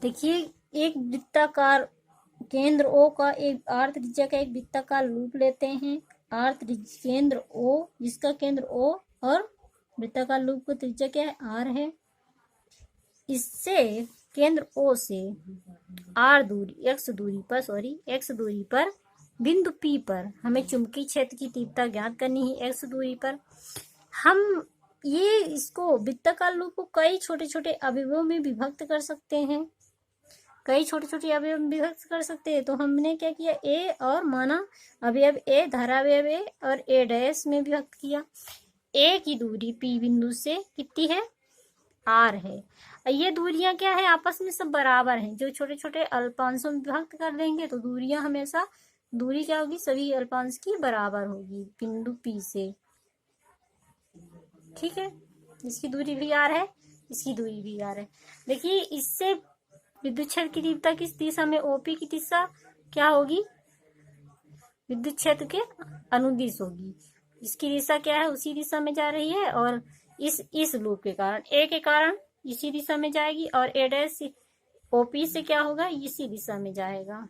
देखिए, एक वृत्ताकार केंद्र O का एक आर्त त्रिज्या का एक वृत्ताकार लूप लेते हैं। आर्त केंद्र O जिसका केंद्र O और वृत्ताकार लूप का त्रिज्या क्या है, R है। इससे केंद्र O से एक्स दूरी पर बिंदु P पर हमें चुंबकीय क्षेत्र की तीव्रता ज्ञात करनी है। एक्स दूरी पर हम इसको वृत्ताकार लूप को कई छोटे छोटे अवयवों में विभक्त कर सकते हैं। तो हमने क्या किया, ए और माना अवयव ए, धारा अवयव ए और ए डैश में विभक्त किया। ए की दूरी पी बिंदु से कितनी है, आर है। ये दूरियां क्या है, आपस में सब बराबर हैं। जो छोटे छोटे अल्पांशों में विभक्त कर देंगे तो दूरियां हमेशा, दूरी क्या होगी, सभी अल्पांश की बराबर होगी बिंदु पी से। ठीक है, इसकी दूरी भी आर है, इसकी दूरी भी आर है। देखिए, इससे विद्युत क्षेत्र की तीव्रता किस दिशा में, ओपी की दिशा क्या होगी, विद्युत क्षेत्र के अनुदिश होगी। इसकी दिशा क्या है, उसी दिशा में जा रही है। और इस लूप के कारण, ए के कारण इसी दिशा में जाएगी और ए डैश ओपी से क्या होगा, इसी दिशा में जाएगा।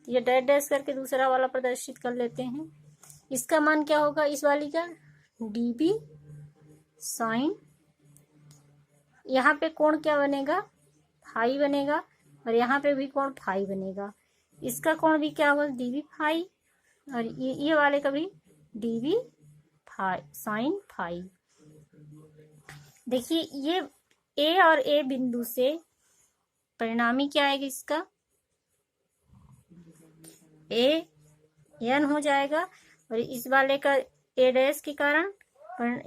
ये डैश डैश करके दूसरा वाला प्रदर्शित कर लेते हैं। इसका मान क्या होगा, इस वाली का डीबी साइन, यहाँ पे कोण क्या बनेगा, फाई बनेगा, और यहाँ पे भी कोण फाई बनेगा। इसका कोण भी क्या होगा, डीबी फाई, और ये वाले का भी डीबी फाई साइन फाई। देखिए, ये ए और ए बिंदु से परिणामी क्या आएगा, इसका ए एन हो जाएगा, और इस वाले का ए डैश के कारण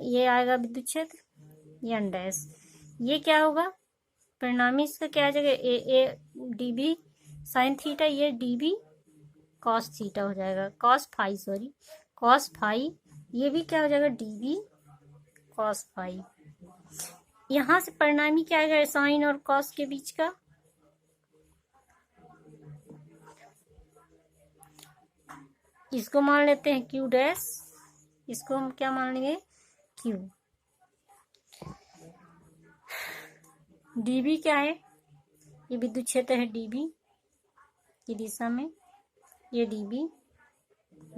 ये आएगा विद्युत क्षेत्र एन डैश। ये क्या होगा, परिणामी इसका क्या आ जाएगा, ए डीबी साइन थीटा, ये डीबी कॉस थीटा हो जाएगा, कॉस फाई। ये भी क्या हो जाएगा, डीबी कॉस फाई। यहां से परिणामी क्या आएगा, साइन और कॉस के बीच का, इसको मान लेते हैं क्यू डैश, इसको हम क्या मान लेंगे, क्यू। डीबी क्या है, ये विद्युत क्षेत्र है डीबी की दिशा में, ये डीबी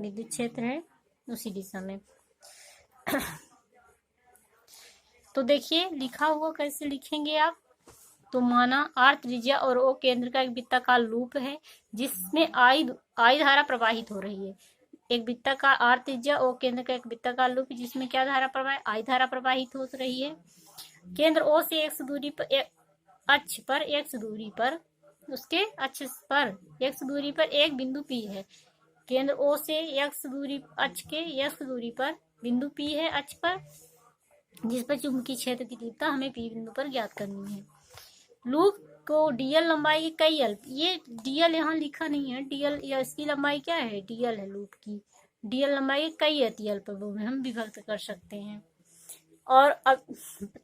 विद्युत क्षेत्र है उसी दिशा में। तो देखिए, लिखा हुआ कैसे लिखेंगे आप, तो माना आर त्रिज्या और ओ केंद्र का एक वृत्ताकार लूप है जिसमें आई धारा प्रवाहित हो रही है। एक वृत्ताकार आर त्रिज्या ओ केंद्र का एक वृत्ताकार लूप जिसमें क्या धारा प्रवाहित, आई धारा प्रवाहित हो रही है। केंद्र ओ से एक्स दूरी पर, अक्ष पर एक्स दूरी पर, उसके अक्ष पर एक्स दूरी पर एक बिंदु पी है। केंद्र ओ से एक्स दूरी, अक्ष के एक्स दूरी पर बिंदु पी है अक्ष पर, जिस पर चुंबकीय क्षेत्र की तीव्रता हमें पी बिंदु पर ज्ञात करनी है। लूप को डीएल लंबाई की कई अल्प, ये डीएल यहाँ लिखा नहीं है, डीएल या इसकी लंबाई क्या है, डीएल है लूप की, डीएल लंबाई के कई अति अल्पों में हम विभक्त कर सकते हैं। और अब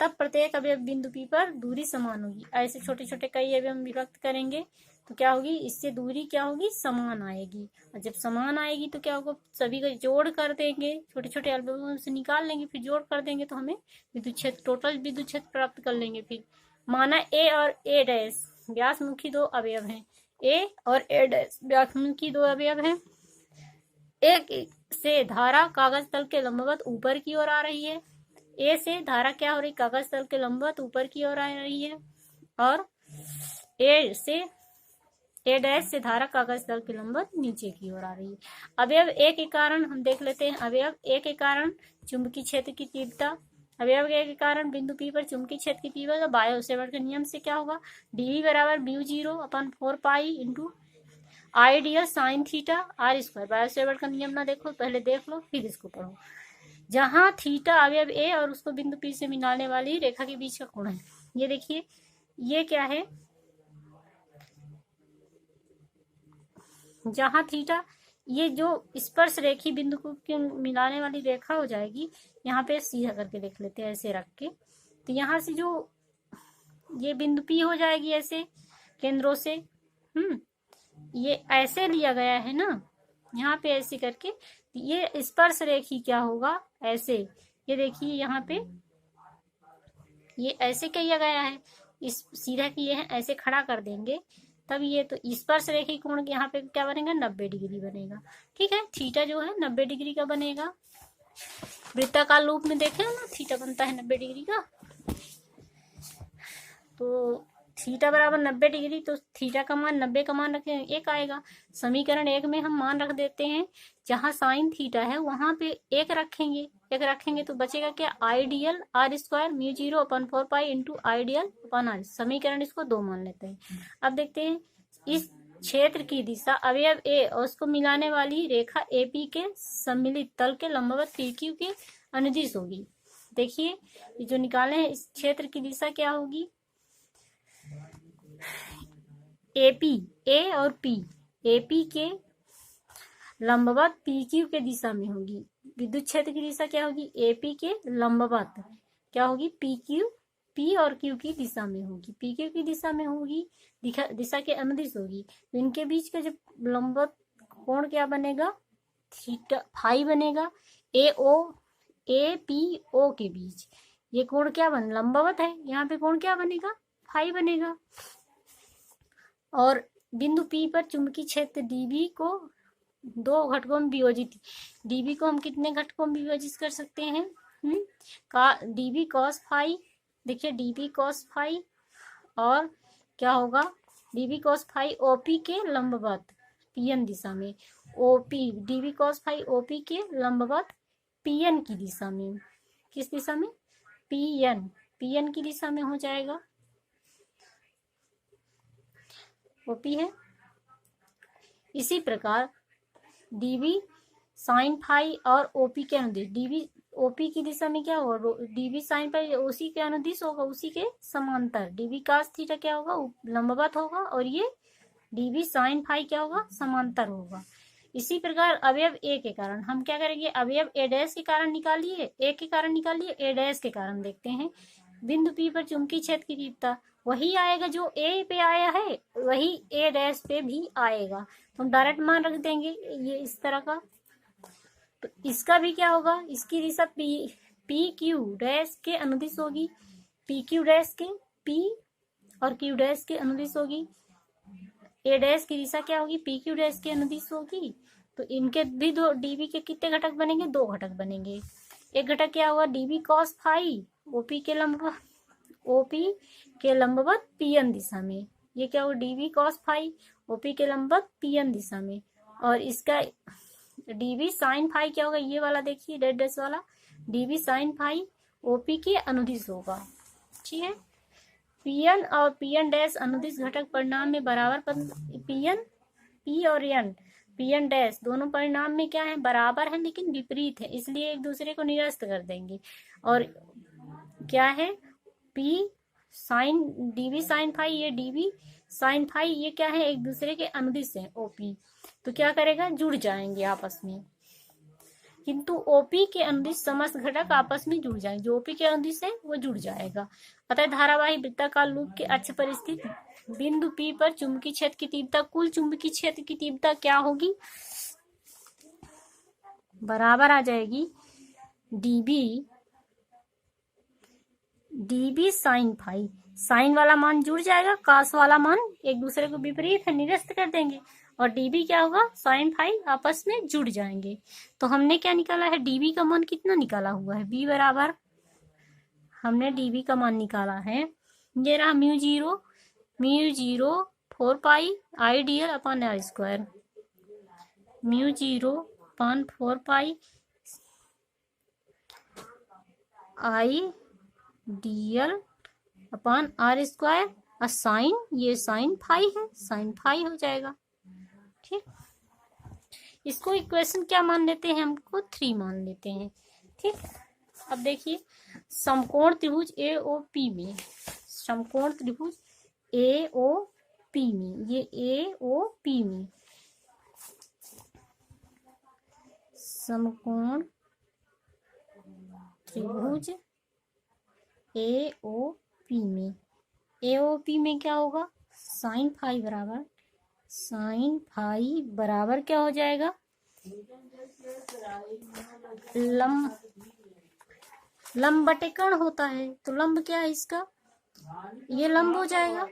तब प्रत्येक अवयव बिंदु पी पर दूरी समान होगी। ऐसे छोटे छोटे कई अवयव हम विभक्त करेंगे तो क्या होगी, इससे दूरी क्या होगी, समान आएगी। और जब समान आएगी तो क्या होगा, सभी का जोड़ कर देंगे, छोटे छोटे अवयवों से निकाल लेंगे, फिर जोड़ कर देंगे तो हमें विद्युत क्षेत्र, टोटल विद्युत क्षेत्र प्राप्त कर लेंगे। फिर माना ए और ए डैश व्यासमुखी दो अवयव हैं, ए और ए डैश व्यासमुखी दो अवयव हैं। एक से धारा कागज तल के लंबवत ऊपर की ओर आ रही है, ए से धारा क्या हो रही, कागज तल के लंबवत ऊपर की ओर आ रही है, और ए डैश से धारा कागज तल के लंबवत नीचे की ओर आ रही है। अवयव ए के कारण हम देख लेते हैं, अवयव ए के कारण चुंबकीय क्षेत्र की तीव्रता, अवयव ए के कारण बिंदु पी पर चुंबकीय क्षेत्र की तीव्रता बायो सेवर्ट के नियम से क्या होगा, डीवी बराबर mu 0/4 pi into I D L sine theta R square. Biot Savart का नियम ना देखो, पहले देख लो फिर इसको पढ़ो। जहां थीटा अवयव ए और उसको बिंदु पी से मिलाने वाली रेखा के बीच का कोण है। ये देखिए, ये क्या है, जहां थीटा, ये जो स्पर्श रेखी बिंदु को मिलाने वाली रेखा हो जाएगी, यहाँ पे सीधा करके देख लेते हैं ऐसे रख के, तो यहाँ से जो ये बिंदु पी हो जाएगी ऐसे केंद्रों से, ये ऐसे लिया गया है ना, यहाँ पे ऐसे करके, ये स्पर्श रेखी क्या होगा, ऐसे, ये देखिए यहाँ पे ये ऐसे किया गया है, इस सीधा किए हैं, ऐसे खड़ा कर देंगे तब ये तो स्पर्श रेखी कोण के यहाँ पे क्या बनेगा, 90 डिग्री बनेगा। ठीक है, थीटा जो है 90 डिग्री का बनेगा। वृत्ताकार लूप में देखे ना, थीटा बनता है 90 डिग्री का। तो थीटा बराबर 90 डिग्री, तो थीटा का मान 90 का मान रखें 1 आएगा। समीकरण 1 में हम मान रख देते हैं, जहां साइन थीटा है वहां पे 1 रखेंगे। 1 रखेंगे तो बचेगा क्या, I D L R square mu 0/4 into I D L upon R. समीकरण इसको 2 मान लेते हैं। अब देखते हैं, इस क्षेत्र की दिशा अवयव ए और उसको मिलाने वाली रेखा एपी के सम्मिलित तल के लंबवत पीक्यू के अनुदिश होगी। देखिए ये जो निकाले हैं, इस क्षेत्र की दिशा क्या होगी, एपी, ए और पी, एपी के लंबवत पीक्यू के दिशा में होगी। विद्युत क्षेत्र की दिशा क्या होगी, एपी के लंबवत क्या होगी, पीक्यू, पी और क्यू की दिशा में होगी। पीक्यू की दिशा में होगी, दिशा के अनुदिश होगी। तो इनके बीच का जो लंबवत कोण क्या बनेगा, थीटा फाई बनेगा। ए ओ, ए पी ओ के बीच ये कोण क्या बन, लंबवत है, यहाँ पे कोण क्या बनेगा, फाई बनेगा। और बिंदु पी पर चुंबकीय क्षेत्र डीबी को 2 घटकों में विभाजित, डीबी को हम कितने घटकों में विभाजित कर सकते हैं, का डीबी कॉस फाई। देखिए डीबी कॉस फाई और क्या होगा, डीबी कॉस फाई ओपी के लंबवत पीएन दिशा में, OP DB cos phi OP के लंबवत पीएन की दिशा में। किस दिशा में, पीएन, पीएन की दिशा में हो जाएगा, ओपी है। इसी प्रकार डीबी साइन फाई और ओपी के अनुदिश, डीबी ओपी की दिशा में क्या होगा, डीबी साइन फाई उसी के अनुदिश होगा, उसी के समांतर। डीबी कास थीटा क्या होगा, लंबवत होगा, और ये डीबी साइन फाई क्या होगा, समांतर होगा। इसी प्रकार अवयव ए के कारण हम क्या करेंगे, अवयव ए डैश के कारण निकालिए, ए के कारण निकालिए, ए डैश के कारण देखते हैं। बिंदु पी पर चुंबकीय क्षेत्र की तीव्रता वही आएगा जो ए पे आया है, वही ए डैश पे भी आएगा। तो हम डायरेक्ट मान रख देंगे ये इस तरह का। तो इसका भी क्या होगा, इसकी दिशा पी क्यू डैश के अनुदिश होगी, पी क्यू डैश के, पी और क्यू डैश के अनुदिश होगी। ए डैश की दिशा क्या होगी, पी क्यू डैश के अनुदिश होगी। तो इनके भी दो डीबी के कितने घटक बनेंगे, 2 घटक बनेंगे। एक घटक क्या होगा, डीबी कॉस फाई ओपी के लंबवत, ओपी के लंबवत पीएन दिशा में। ये क्या होगा, डीबी कॉस फाई ओपी के लंबवत पीएन दिशा में। और इसका डीबी साइन फाई क्या होगा, ये वाला देखिए डेड डैश वाला, डीबी साइन फाई ओपी के अनुदिश होगा। ठीक है, पीएन और पीएन डैश अनुदिश घटक परिणाम में बराबर, पीएन, पी और एन, पीएन डैश दोनों परिणाम में क्या है, बराबर है लेकिन विपरीत है, इसलिए एक दूसरे को निरस्त कर देंगे। और क्या है, P sine DB sine phi, ये डीबी साइन फाई ये क्या है, एक दूसरे के अनुदिश है ओपी। तो क्या करेगा, जुड़ जाएंगे आपस में। किंतु ओपी के अनुदिश समस्त घटक आपस में जुड़ जाएंगे, जो ओपी के अनुदिश है वो जुड़ जाएगा। अतः धारावाही वृत्ताकार लूप के अक्ष पर स्थित बिंदु पी पर चुंबकीय क्षेत्र की तीव्रता, कुल चुंबकीय क्षेत्र की तीव्रता क्या होगी, बराबर आ जाएगी डीबी साइन फाई। साइन वाला मान जुड़ जाएगा, कास वाला मान एक दूसरे को विपरीत है, निरस्त कर देंगे। और डीबी क्या होगा, साइन फाई आपस में जुड़ जाएंगे। तो हमने क्या निकाला है, डीबी का मान कितना निकाला हुआ है, बी बराबर, हमने डीबी का मान निकाला है, ये रहा mu 0/4 pi I D L upon R square, mu 0/4 pi I D L upon R square, और साइन, ये साइन फाई है, साइन फाई हो जाएगा। ठीक, इसको इक्वेशन क्या मान लेते हैं, हमको 3 मान लेते हैं। ठीक, अब देखिए समकोण त्रिभुज एओपी में, समकोण त्रिभुज एओपी में, ये एओपी में समकोण त्रिभुज एओपी में, एओपी में क्या होगा, साइन फाई बराबर, साइन फाई बराबर क्या हो जाएगा, लंब बटे कर्ण होता है। तो लंब क्या है इसका, ये लंब हो जाएगा।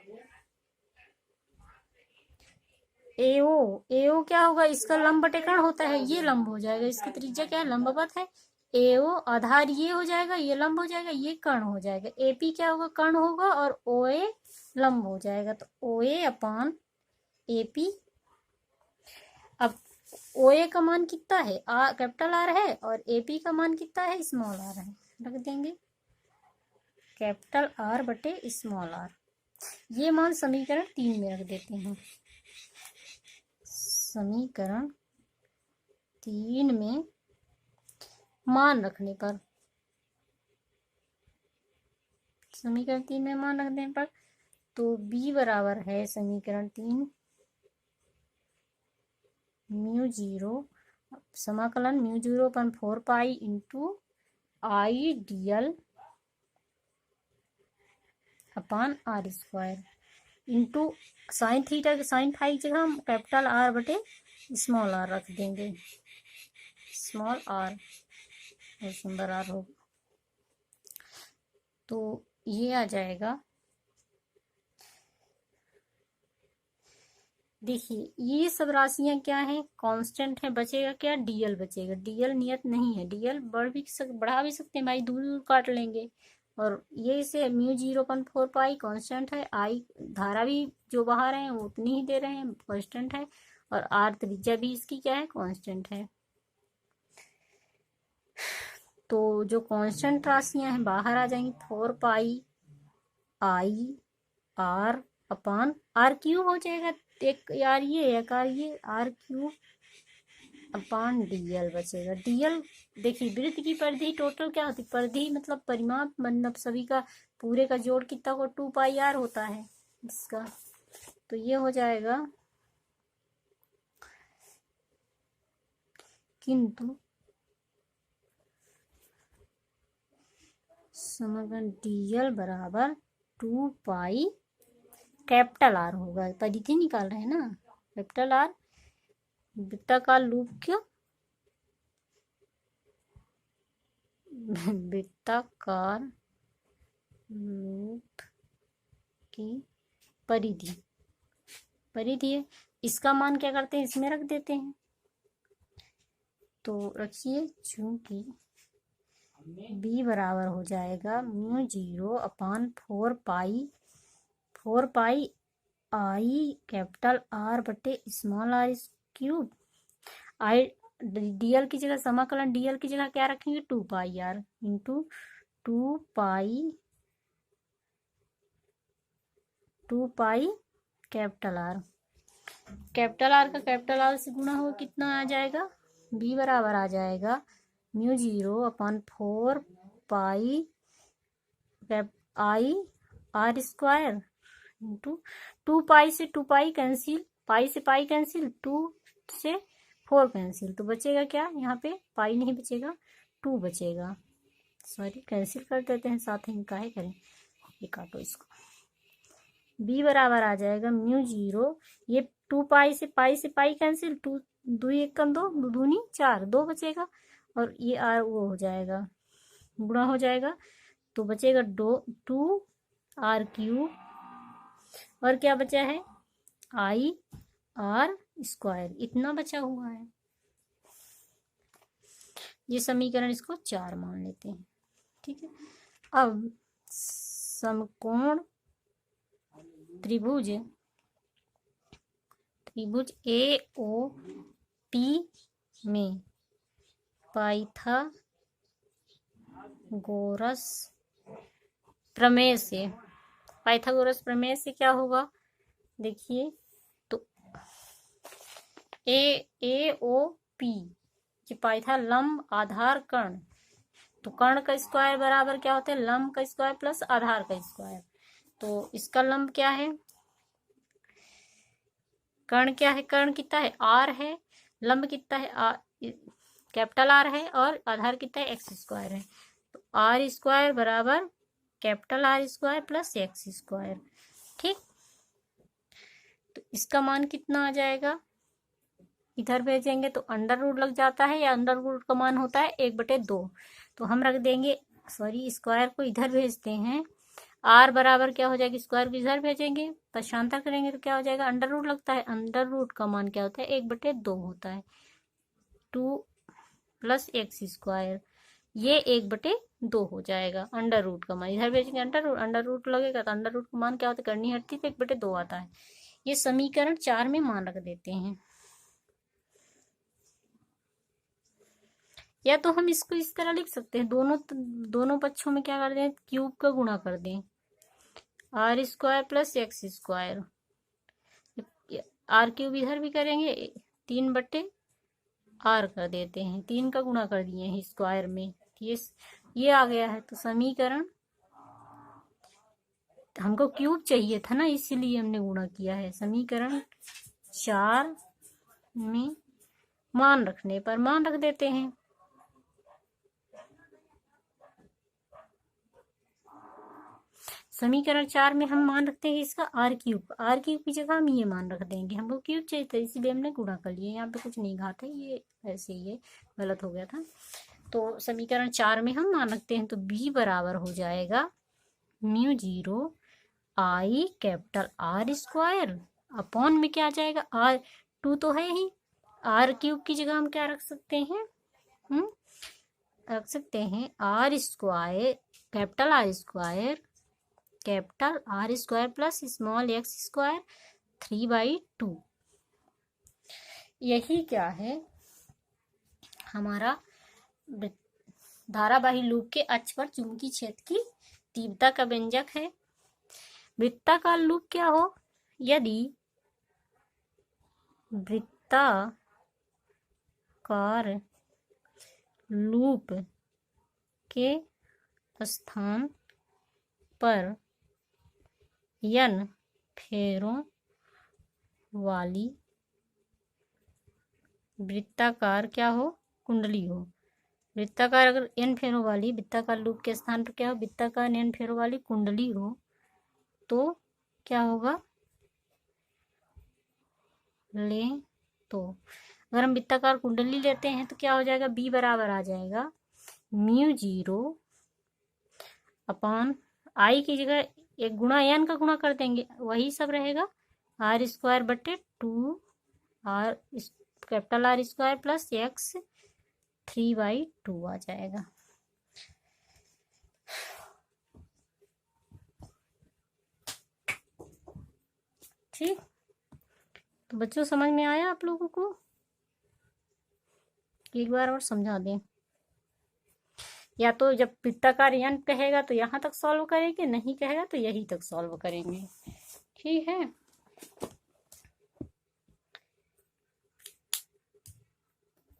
एओ क्या होगा, इसका लंब बटे कर्ण होता है, ये लंब हो जाएगा। इसकी त्रिज्या क्या है, लंबवत है। एओ आधार ये हो जाएगा, ये लंब हो जाएगा, ये कर्ण हो जाएगा। एपी क्या होगा, कर्ण होगा, और ओए लंब हो जाएगा। तो ओए अपान एपी। अब ओए का मान कितना है, कैपिटल आर है, और एपी का मान कितना है, स्मॉल आर है। रख देंगे कैपिटल आर बटे स्मॉल आर। ये मान समीकरण 3 में रख देते हैं। समीकरण 3 में मान रखने पर, समीकरण 3 में मान रखने पर, तो b बराबर है समीकरण 3 म्यू जीरो, समाकलन mu zero upon 4 pi into I D L upon R square into sine theta के साइन फाई की जगह हम कैपिटल आर बटे स्मॉल आर रख देंगे। स्मॉल आर और सुंदर आर होगा। तो ये आ जाएगा, देखिए ये सब राशियां क्या है, कांस्टेंट है। बचेगा क्या, डीएल बचेगा। डीएल नियत नहीं है, डीएल बढ़ा भी सकते हैं भाई, दूर दूर काट लेंगे। और ये इसे म्यू 0.4 पाई कांस्टेंट है। आई धारा भी जो बाहर है वो उतनी ही दे रहे हैं, कांस्टेंट है। और आर त्रिज्या भी इसकी क्या है, कांस्टेंट है। तो जो कांस्टेंट राशियां हैं बाहर आ जाएंगी। 4 pi I R upon R cube हो जाएगा। एक यार ये एक आर ये आर क्यूब अपान डीएल बचेगा। डीएल देखिए वृत्त की परिधि टोटल क्या होती है, परिधि मतलब परिमाप, मतलब सभी का पूरे का जोड़ कितना को 2 पाई आर होता है इसका। तो ये हो जाएगा, किंतु समाकलन डीएल बराबर 2 पाई कैपिटल आर होगा। परिधि निकाल रहे हैं ना, कैपिटल आर वृत्ताकार लूप क्यों, वृत्ताकार लूप की परिधि है। इसका मान क्या करते हैं, इसमें रख देते हैं। तो रखिए, चूंकि b बराबर हो जाएगा mu 0 upon 4 pi I capital R बटे small R cube. I DL की जगह, समाकलन डीएल की जगह क्या रखेंगे, 2 pi R into 2 pi capital R. Capital R का कैपिटल आर से गुणा हो कितना आ जाएगा, b बराबर आ जाएगा mu 0 upon 4 pi I are square into 2 पाई से 2 पाई कैंसिल, पाई से पाई कैंसिल, 2 से 4 कैंसिल। तो बचेगा क्या, यहाँ पे पाई नहीं बचेगा, 2 बचेगा। सॉरी, कैंसिल कर देते हैं साथ ही, काहे करें, ये काटो इसको। b बराबर आ जाएगा म्यू 0, ये 2 पाई से पाई कैंसिल, 2 2 1 2, दूनी 4, 2 बचेगा। और ये आर वो हो जाएगा, गुणा हो जाएगा। तो बचेगा 2 आर क्यूब, और क्या बचा है, आई आर स्क्वायर, इतना बचा हुआ है। ये समीकरण, इसको 4 मान लेते हैं। ठीक है। अब समकोण त्रिभुज ए ओ पी में पाइथागोरस प्रमेय से क्या होगा, देखिए। तो ए ओ पी कि पाइथा लंब आधार कर्ण, तो कर्ण का स्क्वायर बराबर क्या होता है, लंब का स्क्वायर प्लस आधार का स्क्वायर। तो इसका लंब क्या है, कर्ण क्या है, कर्ण कितना है, आर है, लंब कितना है, कैपिटल आर है, और आधार कितना है, एक्स स्क्वायर है। तो आर स्क्वायर बराबर capital R square plus x square. ठीक, तो इसका मान कितना आ जाएगा, इधर भेजेंगे तो अंडर रूट लग जाता है, या अंडर रूट का मान होता है 1/2। तो हम रख देंगे, सॉरी स्क्वायर को इधर भेजते हैं, आर बराबर क्या हो जाएगा, स्क्वायर को इधर भेजेंगे, पक्षांतर करेंगे तो क्या हो जाएगा, अंडर रूट लगता है, अंडर रूट का मान क्या होता है, 1/2 होता है, 2 + x², ये 1/2 हो जाएगा। अंडर रूट का मान इधर भेजेंगे, अंडर रूट लगेगा तो अंडर रूट का मान क्या होता है, करनी हटती तो 1/2 आता है। ये समीकरण 4 में मान रख देते हैं। या तो हम इसको इस तरह लिख सकते हैं, दोनों पक्षों में क्या कर दें, क्यूब का गुणा कर दें, r² + x², r³ इधर भी करेंगे, 3/r कर देते हैं, 3 का गुणा कर दिए हैं स्क्वायर में, ये आ गया है। तो समीकरण, हमको क्यूब चाहिए था ना, इसीलिए हमने गुणा किया है। समीकरण 4 में मान रखने पर मान रख देते हैं। समीकरण 4 में हम मान रखते हैं इसका r³ की जगह हम ये मान रख देंगे, हमको क्यूब चाहिए था इसलिए हमने गुणा कर लिया। यहाँ पे कुछ नहीं घात है, ये ऐसे ही है, गलत हो गया था। तो समीकरण 4 में हम मान रखते हैं, तो b बराबर हो जाएगा μ0 I R² अपॉन में क्या आ जाएगा, r2 तो है ही, r³ की जगह हम क्या रख सकते हैं, रख सकते हैं R² + स्मॉल x² 3/2। यही क्या है, हमारा धारावाही लूप के अक्ष पर चुंबकीय क्षेत्र की तीव्रता का व्यंजक है। वृत्ताकार लूप क्या हो, यदि वृत्ताकार लूप के स्थान पर n फेरों वाली वृत्ताकार क्या हो, कुंडली हो। वृत्ताकार, अगर n फेरों वाली वृत्ताकार लूप के स्थान पर क्या हो, वृत्ताकार n फेरों वाली कुंडली हो, तो क्या होगा, तो अगर हम वृत्ताकार कुंडली लेते हैं तो क्या हो जाएगा, b बराबर आ जाएगा μ0 अपॉन I की जगह एक गुणा n का गुणा कर देंगे, वही सब रहेगा, r²/2 R² + x 3/2 आ जाएगा। ठीक, तो बच्चों समझ में आया आप लोगों को, एक बार और समझा दें। या तो जब वृत्ताकार n कहेगा तो यहाँ तक सॉल्व करेंगे, नहीं कहेगा तो यही तक सॉल्व करेंगे। ठीक है।